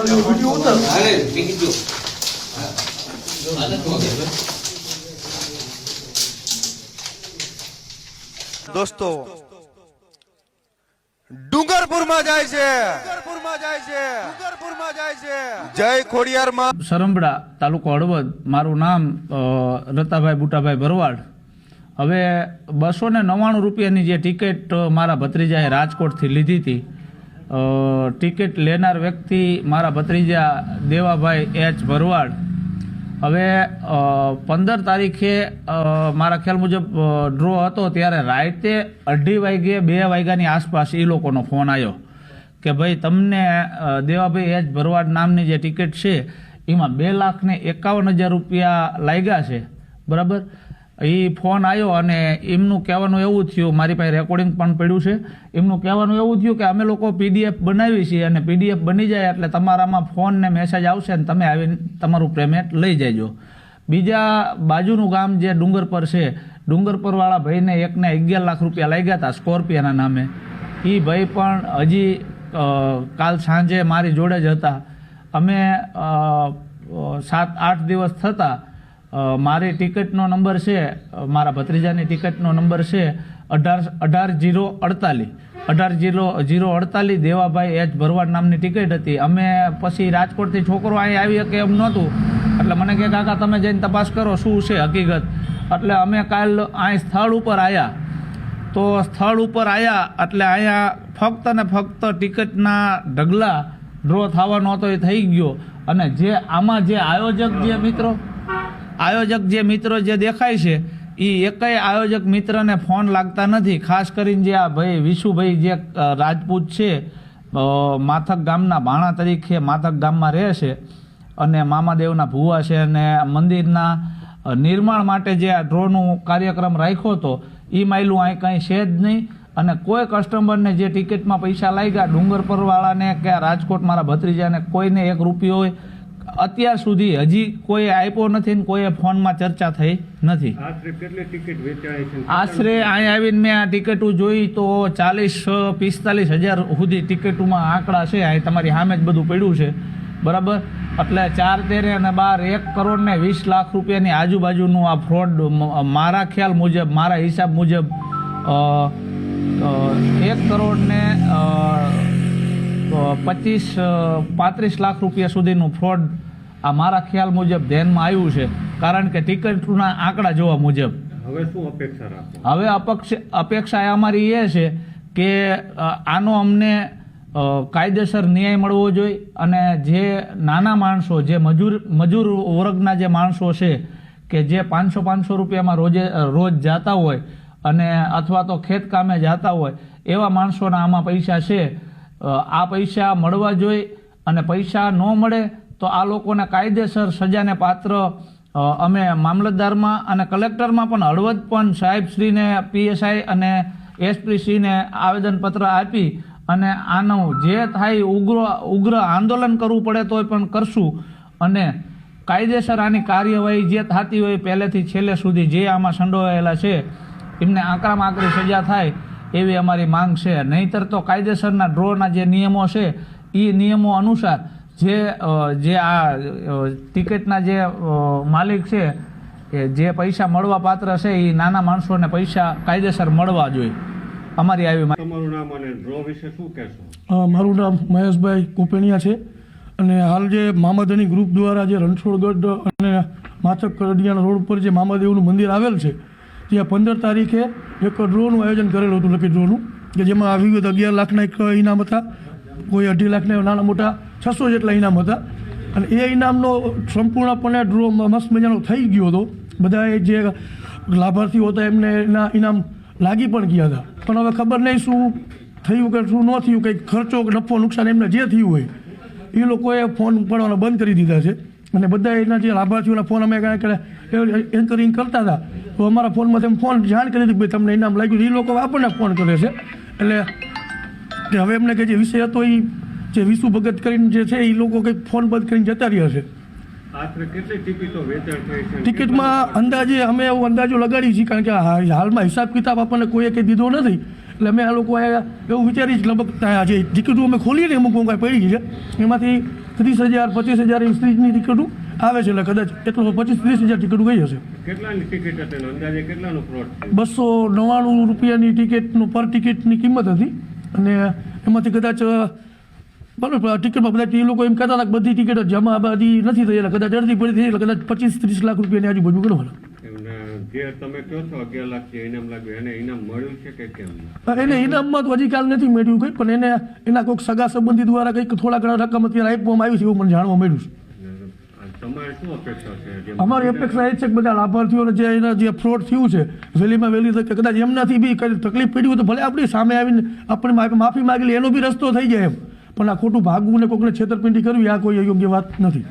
દોસ્તો ડુંગરપુરમાં જાય છે જય ખોડિયારમાં. સરંબડા તાલુકો હળવદ. મારું નામ રતાભાઈ બુટાભાઈ ભરવાડ. હવે 299 રૂપિયાની જે ટિકિટ મારા ભત્રીજાએ રાજકોટથી લીધી હતી, ટિકિટ લેનાર વ્યક્તિ મારા ભત્રીજા દેવાભાઈ એચ ભરવાડ. હવે 15 તારીખે મારા ખ્યાલ મુજબ ડ્રો હતો, ત્યારે રાતે 2:30 વાગે 2 વાગ્યાની આસપાસ એ લોકોનો ફોન આવ્યો કે ભાઈ તમને દેવાભાઈ એચ ભરવાડ નામની જે ટિકિટ છે એમાં 2,51,000 રૂપિયા લાગ્યા છે, બરાબર. એ ફોન આવ્યો અને એમનું કહેવાનું એવું થયું, મારી પાસે રેકોર્ડિંગ પણ પડ્યું છે, એમનું કહેવાનું એવું થયું કે અમે લોકો PDF બનાવી છીએ અને PDF બની જાય એટલે તમારામાં ફોન ને મેસેજ આવશે અને તમે આવીને તમારું પેમેન્ટ લઈ જજો. બીજા બાજુનું ગામ જે ડુંગરપર છે, ડુંગરપરવાળા ભાઈને એકને 11 લાખ રૂપિયા લાગ્યા હતા સ્કોર્પિયાના નામે. એ ભાઈ પણ હજી કાલ સાંજે મારી જોડે જ હતા. અમે 7-8 દિવસ થતા મારી ટિકિટનો નંબર છે, મારા ભત્રીજાની ટિકિટનો નંબર છે 18-048 દેવાભાઈ એચ ભરવાડ નામની ટિકિટ હતી. અમે પછી રાજકોટથી છોકરો અહીં આવી શકે એમ નહોતું, એટલે મને કહે કાકા તમે જઈને તપાસ કરો શું છે હકીકત. એટલે અમે કાલ અહીં સ્થળ ઉપર આવ્યા, તો સ્થળ ઉપર આવ્યા એટલે અહીંયા ફક્ત ને ફક્ત ટિકિટના ઢગલા ડ્રો થવાનો હતો એ થઈ ગયો. અને જે આમાં જે આયોજક જે મિત્રો જે દેખાય છે એ એકેય આયોજક મિત્રને ફોન લાગતા નથી. ખાસ કરીને જે આ ભાઈ વિશુભાઈ જે રાજપૂત છે, માથક ગામના ભાણા તરીકે માથક ગામમાં રહે છે અને મામાદેવના ભુવા છે, અને મંદિરના નિર્માણ માટે જે આ ડ્રોનું કાર્યક્રમ રાખ્યો હતો એ માયલું અહીં કંઈ છે જ નહીં. અને કોઈ કસ્ટમરને જે ટિકિટમાં પૈસા લાગ્યા, ડુંગરપરવાળાને કે રાજકોટ મારા ભત્રીજાને કોઈને 1 રૂપિયો હોય અત્યાર સુધી હજી કોઈ આપ્યો નથી ને કોઈ ફોનમાં ચર્ચા થઈ નથી. આશરે કેટલી ટિકિટ વેચાઈ છે? આશરે અહીં આવીને મેં આ ટિકિટો જોઈ તો 40-45 હજાર સુધી ટિકિટોમાં આંકડા છે. અહીં તમારી સામે જ બધું પડ્યું છે, બરાબર. એટલે 4 તેરે અને 12 1 કરોડ ને 20 લાખ રૂપિયાની આજુબાજુનું આ ફ્રોડ મારા ખ્યાલ મુજબ, મારા હિસાબ મુજબ 1 કરોડ ને 25-35 લાખ રૂપિયા સુધીનું ફ્રોડ આ મારા ખ્યાલ મુજબ ધ્યાનમાં આવ્યું છે. કારણ કે ટિકિટના આંકડા જોવા મુજબ હવે શું અપેક્ષા રાખો? હવે અપેક્ષા અમારી એ છે કે આનો અમને કાયદેસર ન્યાય મળવો જોઈએ. અને જે નાના માણસો, જે મજૂર વર્ગના જે માણસો છે કે જે 500 રૂપિયામાં રોજ જતા હોય અને અથવા તો ખેત કામે જતા હોય, એવા માણસોના આમાં પૈસા છે. આ પૈસા મળવા જોઈએ અને પૈસા ન મળે તો આ લોકોને કાયદેસર સજાને પાત્ર અમે મામલતદારમાં અને કલેક્ટરમાં પણ હળવદ પણ સાહેબશ્રીને, PSI અને SP-શ્રીને આવેદનપત્ર આપી અને આનું જે થાય ઉગ્ર આંદોલન કરવું પડે તોય પણ કરશું. અને કાયદેસર આની કાર્યવાહી જે થતી હોય પહેલેથી છેલ્લે સુધી જે આમાં સંડોવાયેલા છે એમને આકરામાં આકરી સજા થાય એવી અમારી માંગ છે. નહીંતર તો કાયદેસરના ડ્રોના જે નિયમો છે એ નિયમો અનુસાર જે આ ટિકિટના જે માલિક છે જે પૈસા મળવા પાત્ર છે એ નાના માણસોને પૈસા કાયદેસર મળવા જોઈએ. અમારી આવી તમારું નામ અને ડ્રો વિશે શું કહેશો? મારું નામ મહેશભાઈ કુપેણિયા છે અને હાલ જે મામાધની ગ્રુપ દ્વારા જે રણછોડગઢ અને માથક કરડિયાના રોડ પર જે મામાદેવનું મંદિર આવેલ છે ત્યાં 15 તારીખે એક ડ્રોનું આયોજન કરેલું હતું, લકી ડ્રોનું, કે જેમાં વિવિધ 11 લાખના એક ઇનામ હતા, કોઈ 2.5 લાખના નાના મોટા 600 જેટલા ઇનામ હતા. અને એ ઇનામનો સંપૂર્ણપણે ડ્રો મસ્ત મજાનો થઈ ગયો હતો. બધાએ જે લાભાર્થીઓ હતા એમને એના ઇનામ લાગી પણ ગયા હતા. પણ હવે ખબર નહીં શું થયું કે શું ન થયું, કંઈક ખર્ચો નફો નુકસાન એમને જે થયું હોય એ લોકોએ ફોન ઉપાડવાના બંધ કરી દીધા છે. અને બધા એના જે લાભાર્થીઓના ફોન અમે એન્કરિંગ કરતા હતા તો અમારા ફોનમાં તેમ ફોન જાણ કરી દીધી ભાઈ તમને ઇનામ લાગ્યું. એ લોકો આપણને ફોન કરે છે. એટલે કે હવે એમને કે જે વિષય હતો એ જે વિશુ ભગત કરીને જે છે એ લોકો કંઈક ફોન બંધ કરીને જતા રહ્યા છે. આશરે કેટલી ટિકિટો વેચાણ થઈ છે? ટિકિટમાં અંદાજે અમે એવો અંદાજો લગાડી છીએ, કારણ કે હાલમાં હિસાબ કિતાબ આપણને કોઈએ કંઈ દીધો નથી. એટલે અમે આ લોકો એવું વિચારી લગભગ જે ટિકિટો અમે ખોલીએ ને અમુક કાંઈ પડી છે એમાંથી 30,000 25,000 એવી સ્ત્રીની ટિકિટો આવે છે, એટલે કદાચ એટલો 25-30,000 ટિકિટો ગઈ હશે. કેટલાની ટિકિટ હતી અને અંદાજે કેટલાનું ફ્રોડ થયું? 299 રૂપિયાની ટિકિટનું પર ટિકિટની કિંમત હતી, અને એમાંથી કદાચ બરાબર ટિકિટમાં બધા એ લોકો એમ કહેતા હતા કે બધી ટિકિટો જમા બધી નથી થઈ, એટલે કદાચ અડધી પડી થઈ, એટલે કદાચ 25-30 લાખ રૂપિયાની આજુબાજુ ગણવાના. એમને જે તમે કહો છો 11 લાખ જે ઇનામ લાગ્યું એને ઇનામ મળ્યું છે કે કેમ? એને ઇનામમાં તો હજી કાલ નથી મળ્યું કંઈ, પણ એને એના કોઈક સગા સંબંધી દ્વારા કંઈક થોડા ઘણા રકમ અત્યારે આપવામાં આવી છે એવું મને જાણવા મળ્યું છે. અને તમારી શું અપેક્ષા છે? અમારી અપેક્ષા એ જ છે કે બધા લાભાર્થીઓને જે એના જે ફ્રોડ થયું છે વહેલીમાં વહેલી તકે કદાચ એમનાથી બી કંઈ તકલીફ પડી હોય તો ભલે આપણી સામે આવીને આપણે માફી માગી લે, એનો બી રસ્તો થઈ જાય એમ, પણ આ ખોટું ભાગવું ને કોઈકને છેતરપિંડી કરવી આ કોઈ યોગ્ય વાત નથી.